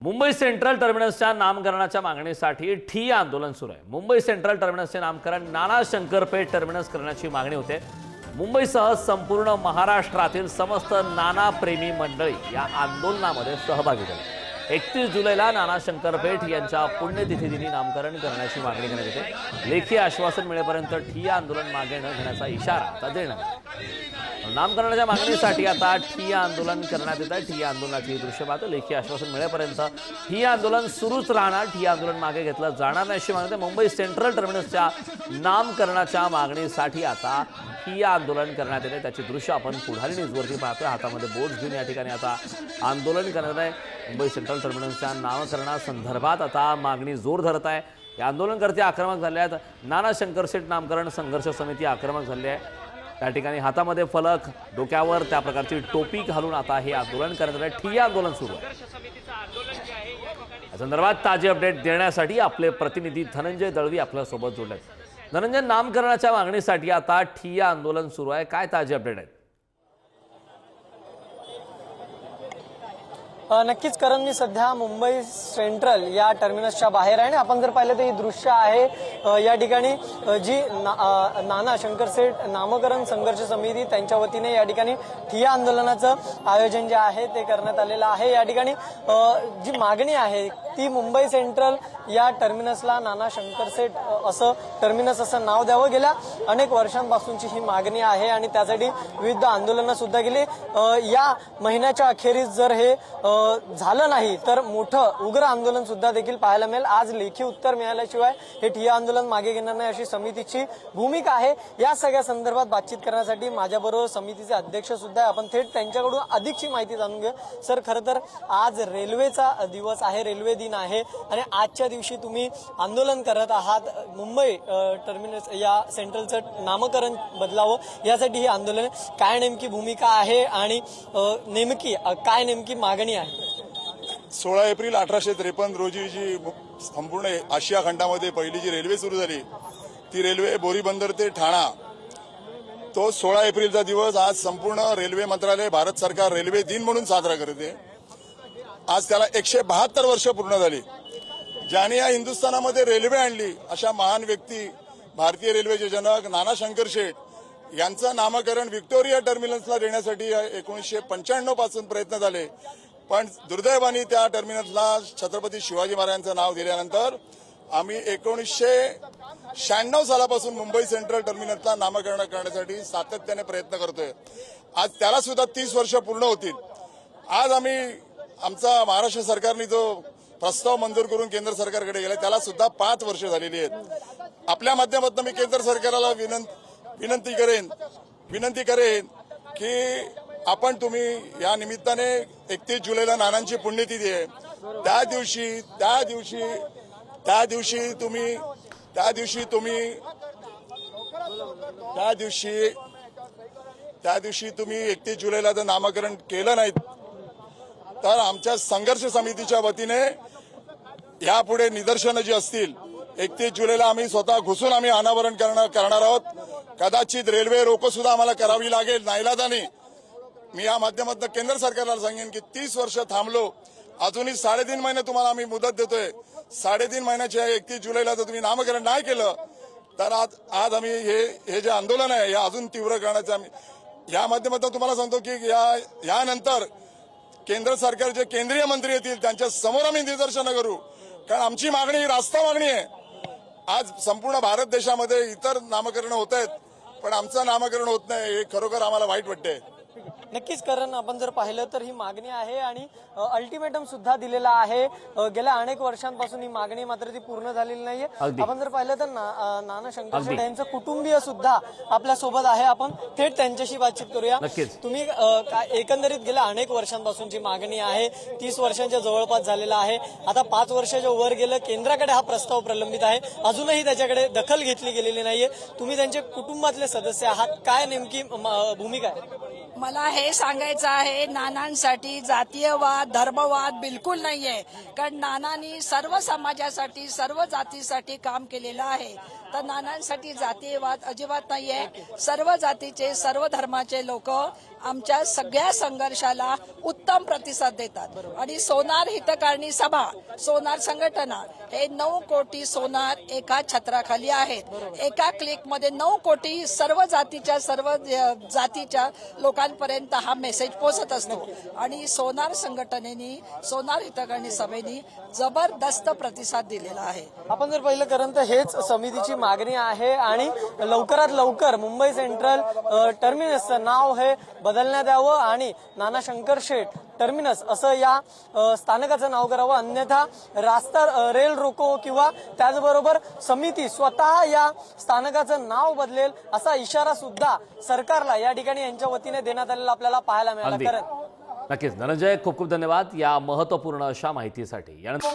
Mumbai central टर्मिनसच्या नामकरणाच्या मागणीसाठी ठिय्या आंदोलन सुरू आहे। मुंबई सेंट्रल टर्मिनसचे नामकरण नाना शंकरपेठ टर्मिनस करण्याची मागणी होते। मुंबईसह संपूर्ण महाराष्ट्रातील समस्त नाना प्रेमी मंडळी या आंदोलनामध्ये सहभागी झाली। 31 जुलैला नाना शंकरपेठ यांच्या पुण्यतिथीदिनी नामकरण करण्याची मागणी करण्यात येते। लेखी आश्वासन मिळेपर्यंत ठिय्या आंदोलन मागे न घेण्याचा इशारा आता देण्यात आला। नामकरणाच्या मागणीसाठी आता ठिय्या आंदोलन करण्यात येत आहे। ठिय्या आंदोलनाची दृश्य पाहतो। लेखी आश्वासन मिळेपर्यंत ठिय्या आंदोलन सुरूच राहणार। ठिय्या आंदोलन मागे घेतलं जाणार नाही अशी मागणी मुंबई सेंट्रल टर्मिनसच्या नामकरणाच्या मागणीसाठी आता ठिय्या आंदोलन करण्यात येते। त्याची दृश्य आपण पुढारी न्यूजवरती पाहतोय। हातामध्ये बोर्ड घेऊन या ठिकाणी आता आंदोलन करण्यात आहे। मुंबई सेंट्रल टर्मिनसच्या नामकरणासंदर्भात आता मागणी जोर धरत आहे। या आंदोलनकर्ते आक्रमक झाले आहेत। नाना शंकरपेठ नामकरण संघर्ष समिती आक्रमक झाली आहे। त्या ठिकाणी हातामध्ये फलक, डोक्यावर त्या प्रकारची टोपी घालून आता हे आंदोलन करण्यात आहे। ठिय्या आंदोलन सुरू आहे। या संदर्भात ताजे अपडेट देण्यासाठी आपले प्रतिनिधी धनंजय दळवी आपल्यासोबत जोडले आहेत। धनंजय, नामकरणाच्या मागणीसाठी आता ठिय्या आंदोलन सुरू आहे, काय ताजे अपडेट आहेत? नक्कीच करण, मी सध्या मुंबई सेंट्रल या टर्मिनसच्या बाहेर आहे आणि आपण जर पाहिलं तर ही दृश्य आहे या ठिकाणी जी नाना शंकरपेठ नामकरण संघर्ष समिती त्यांच्या वतीने या ठिकाणी ठिय्या आंदोलनाचं आयोजन जे आहे ते करण्यात आलेलं आहे। या ठिकाणी जी मागणी आहे ती मुंबई सेंट्रल या टर्मिनसला नाना शंकरपेठ टर्मिनस असं नाव द्यावं। गेल्या अनेक वर्षांपासूनची ही मागणी आहे आणि त्यासाठी विविध आंदोलनं सुद्धा केली। या महिन्याच्या अखेरीस जर हे झालं नाही तर मोठं उग्र आंदोलन सुद्धा देखील पाहायला मिळेल। आज लेखी उत्तर मिळाल्याशिवाय हे ठिय्या आंदोलन मागे घेणार नाही अशी समितीची भूमिका आहे। या सगळ्या संदर्भात बातचीत करण्यासाठी माझ्याबरोबर समितीचे अध्यक्ष सुद्धा आहे। आपण थेट त्यांच्याकडून अधिकची माहिती जाणून घेऊ। सर, खरं तर आज रेल्वेचा दिवस आहे, रेल्वे दिन आहे आणि आजच्या दिवशी तुम्ही आंदोलन करत आहात। मुंबई टर्मिनस या सेंट्रलचं नामकरण बदलावं यासाठी ही आंदोलन काय नेमकी भूमिका आहे आणि काय नेमकी मागणी आहे? 16 एप्रिल 1853 रोजी जी संपूर्ण आशिया खंडामध्ये पहिली जी रेल्वे सुरू झाली ती रेल्वे बोरीबंदर ते ठाणा, तो 16 एप्रिलचा दिवस आज संपूर्ण रेल्वे मंत्रालय, भारत सरकार रेल्वे दिन म्हणून साजरा करते। आज त्याला 172 वर्ष पूर्ण झाली। ज्याने या हिंदुस्थानामध्ये रेल्वे आणली अशा महान व्यक्ती, भारतीय रेल्वेचे जनक नाना शंकरपेठ यांचं नामकरण व्हिक्टोरिया टर्मिनसला देण्यासाठी 1995 पासून प्रयत्न झाले, पण दुर्दैवाने त्या टर्मिनसला छत्रपती शिवाजी महाराजांचं नाव दिल्यानंतर आम्ही 1996 सालापासून मुंबई सेंट्रल टर्मिनसला नामकरण करण्यासाठी सातत्याने प्रयत्न करतोय। आज त्याला सुद्धा 30 वर्ष पूर्ण होतील। आज आम्ही आमचा महाराष्ट्र सरकारने जो प्रस्ताव मंजूर करून केंद्र सरकारकडे गेला त्याला सुद्धा 5 वर्ष झालेली आहेत। आपल्या माध्यमातून मी केंद्र सरकारला विनंती करेन की तुम्ही या निमित्ताने 31 जुलैला नानांची पुण्यतिथी आहे, त्या दिवशी तुम्ही 31 जुलैला जर नामकरण केलं नाही तर आमच्या संघर्ष समितीच्या वतीने यापुढे निदर्शनं जी असतील 31 जुलैला आम्ही स्वतः घुसून आम्ही अनावरण करणार आहोत। कदाचित रेल्वे रोको सुद्धा आम्हाला करावी लागेल नाईलाजाने। मी या माध्यमातून केंद्र सरकारला सांगेन की 30 वर्ष थांबलो, अजूनही 3.5 महिने तुम्हाला आम्ही मुदत देतोय। 3.5 महिन्याच्या 31 जुलैला जर तुम्ही नामकरण नाही केलं तर आज आम्ही हे जे आंदोलन आहे हे अजून तीव्र करण्याचं आम्ही या माध्यमातून तुम्हाला सांगतो की यानंतर केंद्र सरकारचे केंद्रीय मंत्री येतील त्यांच्या समोर आम्ही निदर्शनं करू, कारण आमची मागणी ही रास्ता मागणी आहे। आज संपूर्ण भारत देशामध्ये इतर नामकरण होत आहेत पण आमचं नामकरण होत नाही, हे खरोखर आम्हाला वाईट वाटतंय। नक्कीच, कारण आपण जर पाहिलं तर ही मागणी आहे आणि अल्टिमेटम सुद्धा दिलेला आहे। गेल्या अनेक वर्षांपासून ही मागणी मात्र ती पूर्ण झालेली नाहीये। आपण जर पाहिलं तर नाना शंकरपेठ यांचं कुटुंबीय सुद्धा आपल्या सोबत आहे। आपण थेट त्यांच्याशी बातचीत करूया। तुम्ही एकंदरीत गेल्या अनेक वर्षांपासूनची मागणी आहे, 30 वर्षांच्या जवळपास झालेला आहे। आता 5 वर्षाच्या वर गेलं, केंद्राकडे हा प्रस्ताव प्रलंबित आहे, अजूनही त्याच्याकडे दखल घेतली गेलेली नाहीये। तुम्ही त्यांचे कुटुंबातले सदस्य आहात, काय नेमकी भूमिका आहे? मला हे सांगायचं आहे, नानांसाठी जातीयवाद धर्मवाद बिलकुल नाहीये. कारण नानांनी सर्व समाजासाठी सर्व जातीसाठी काम केलेलं आहे. तर नानांसाठी जातीयवाद अजिबात नाहीये. सर्व जातीचे सर्व धर्माचे लोक आमच्या सगळ्या संघर्षाला उत्तम प्रतिसाद देतात. आणि सोनार हितकारणी सभा, सोनार संघटना हे 9 कोटी सोनार एका छत्राखाली आहेत. एका क्लिकमध्ये 9 कोटी सर्व जातीच्या लोकांपर्यंत हा मेसेज पोहोचत असतो. आणि सोनार संघटनेने, सोनार हितकारणी सभेने जबरदस्त प्रतिसाद दिलेला आहे. आपण जर पाहिलं कारण तर हेच समितीची मागणी आहे आणि लवकरात लवकर मुंबई सेंट्रल टर्मिनसचं नाव हे बदलण्यात यावं आणि नाना शंकरशेठ टर्मिनस असं या स्थानकाचं नाव करावं. अन्यथा रास्ता रेल रोको किंवा त्याचबरोबर समिती स्वतः या स्थानकाचं नाव बदलेल असा इशारा सुद्धा सरकारला या ठिकाणी यांच्या वतीने देण्यात आलेला आपल्याला पाहायला मिळाला. अगदी. कारण नक्कीच धनंजय, खूप खूप धन्यवाद या महत्त्वपूर्ण अशा माहितीसाठी. यानंतर